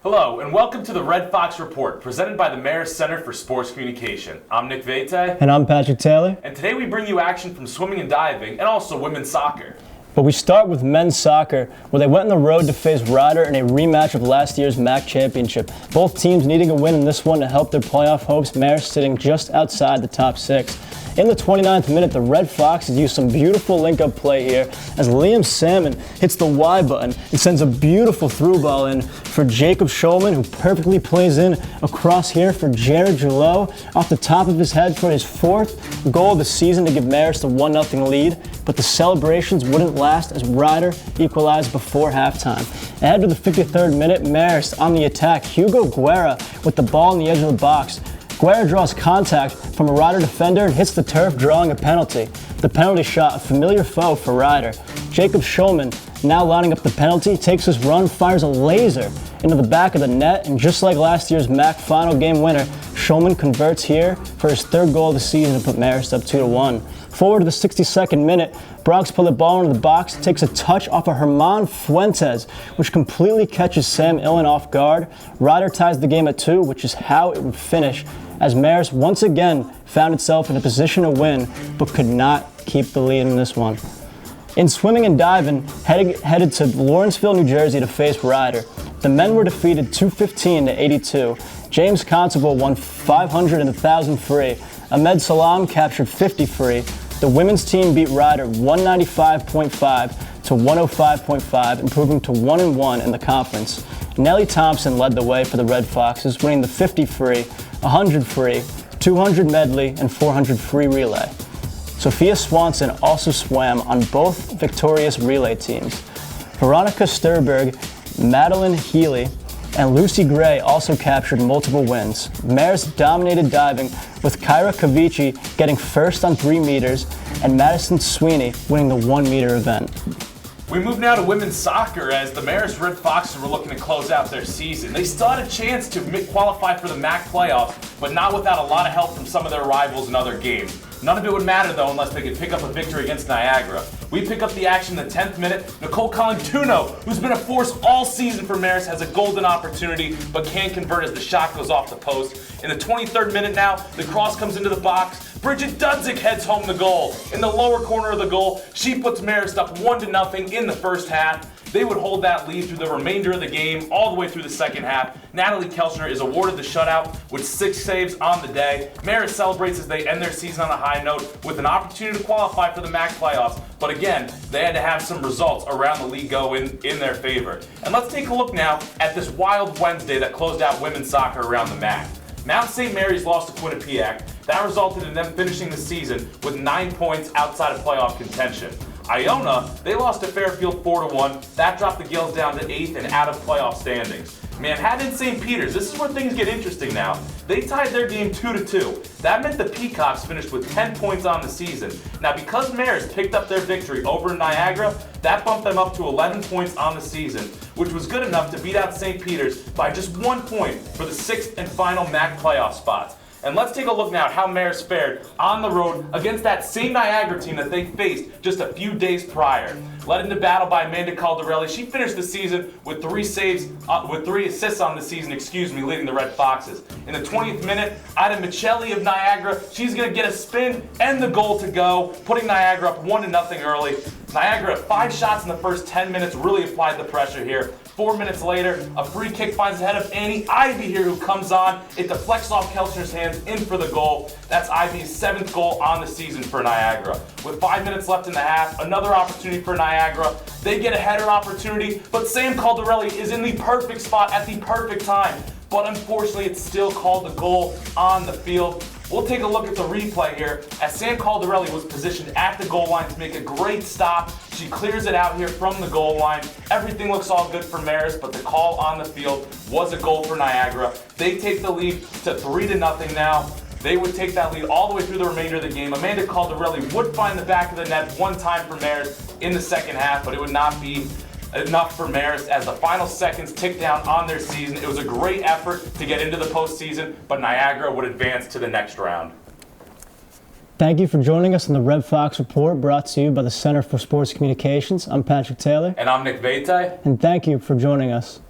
Hello, and welcome to the Red Fox Report, presented by the Marist Center for Sports Communication. I'm Nick Vete. And I'm Patrick Taylor. And today we bring you action from swimming and diving, and also women's soccer. But we start with men's soccer, where they went on the road to face Rider in a rematch of last year's MAC championship. Both teams needing a win in this one to help their playoff hopes, Marist sitting just outside the top six. In the 29th minute, the Red Foxes used some beautiful link-up play here as Liam Salmon hits the Y button and sends a beautiful through ball in for Jacob Schulman, who perfectly plays in across here for Jared Gillot off the top of his head for his fourth goal of the season to give Marist a 1-0 lead. But the celebrations wouldn't last as Rider equalized before halftime. Ahead to the 53rd minute, Marist on the attack. Hugo Guerra with the ball on the edge of the box. Guerra draws contact from a Rider defender and hits the turf, drawing a penalty. The penalty shot, a familiar foe for Rider. Jacob Schulman, now lining up the penalty, takes his run, fires a laser into the back of the net, and just like last year's MAC final game winner, Schulman converts here for his third goal of the season to put Marist up 2-1. Forward to the 62nd minute, Bronx put the ball into the box, takes a touch off of Herman Fuentes, which completely catches Sam Illen off guard. Rider ties the game at 2, which is how it would finish, as Marist once again found itself in a position to win, but could not keep the lead in this one. In swimming and diving, headed to Lawrenceville, New Jersey to face Rider. The men were defeated 215 to 82. James Constable won 500 and 1,000 free. Ahmed Salam captured 50 free. The women's team beat Rider 195.5 to 105.5, improving to 1-1 in the conference. Nellie Thompson led the way for the Red Foxes, winning the 50 free, 100 free, 200 medley, and 400 free relay. Sophia Swanson also swam on both victorious relay teams. Veronica Sturberg, Madeline Healy, and Lucy Gray also captured multiple wins. Marist dominated diving, with Kyra Kavici getting first on 3 meters and Madison Sweeney winning the 1 meter event. We move now to women's soccer as the Marist Red Foxes were looking to close out their season. They still had a chance to qualify for the MAC playoffs, but not without a lot of help from some of their rivals in other games. None of it would matter, though, unless they could pick up a victory against Niagara. We pick up the action in the 10th minute. Nicole Colantuno, who's been a force all season for Marist, has a golden opportunity, but can't convert as the shot goes off the post. In the 23rd minute now, the cross comes into the box. Bridget Dudzik heads home the goal. In the lower corner of the goal, she puts Marist up 1-0 in the first half. They would hold that lead through the remainder of the game, all the way through the second half. Natalie Kelchner is awarded the shutout with 6 saves on the day. Marist celebrates as they end their season on a high note with an opportunity to qualify for the MAC playoffs. But again, they had to have some results around the league go in their favor. And let's take a look now at this wild Wednesday that closed out women's soccer around the MAC. Mount St. Mary's lost to Quinnipiac. That resulted in them finishing the season with 9 points outside of playoff contention. Iona, they lost to Fairfield 4-1. That dropped the Gales down to 8th and out of playoff standings. Manhattan St. Peter's, this is where things get interesting now. They tied their game 2-2. That meant the Peacocks finished with 10 points on the season. Now, because Marist picked up their victory over Niagara, that bumped them up to 11 points on the season, which was good enough to beat out St. Peter's by just 1 point for the 6th and final MAC playoff spots. And let's take a look now at how Marist fared on the road against that same Niagara team that they faced just a few days prior. Led into battle by Amanda Caldarelli. She finished the season with 3 assists on the season, leading the Red Foxes. In the 20th minute, Ida Michelli of Niagara, she's going to get a spin and the goal to go, putting Niagara up 1-0 early. Niagara, 5 shots in the first 10 minutes, really applied the pressure here. 4 minutes later, a free kick finds the head of Annie Ivy here, who comes on. It deflects off Kelchner's hands in for the goal. That's Ivy's 7th goal on the season for Niagara. With 5 minutes left in the half, another opportunity for Niagara. They get a header opportunity, but Sam Caldarelli is in the perfect spot at the perfect time. But unfortunately, it's still called the goal on the field. We'll take a look at the replay here as Sam Caldarelli was positioned at the goal line to make a great stop. She clears it out here from the goal line. Everything looks all good for Marist, but the call on the field was a goal for Niagara. They take the lead to 3-0 now. They would take that lead all the way through the remainder of the game. Amanda Caldarelli would find the back of the net one time for Marist in the second half, but it would not be enough for Marist as the final seconds ticked down on their season. It was a great effort to get into the postseason, but Niagara would advance to the next round. Thank you for joining us on the Red Fox Report, brought to you by the Center for Sports Communications. I'm Patrick Taylor. And I'm Nick Vete. And thank you for joining us.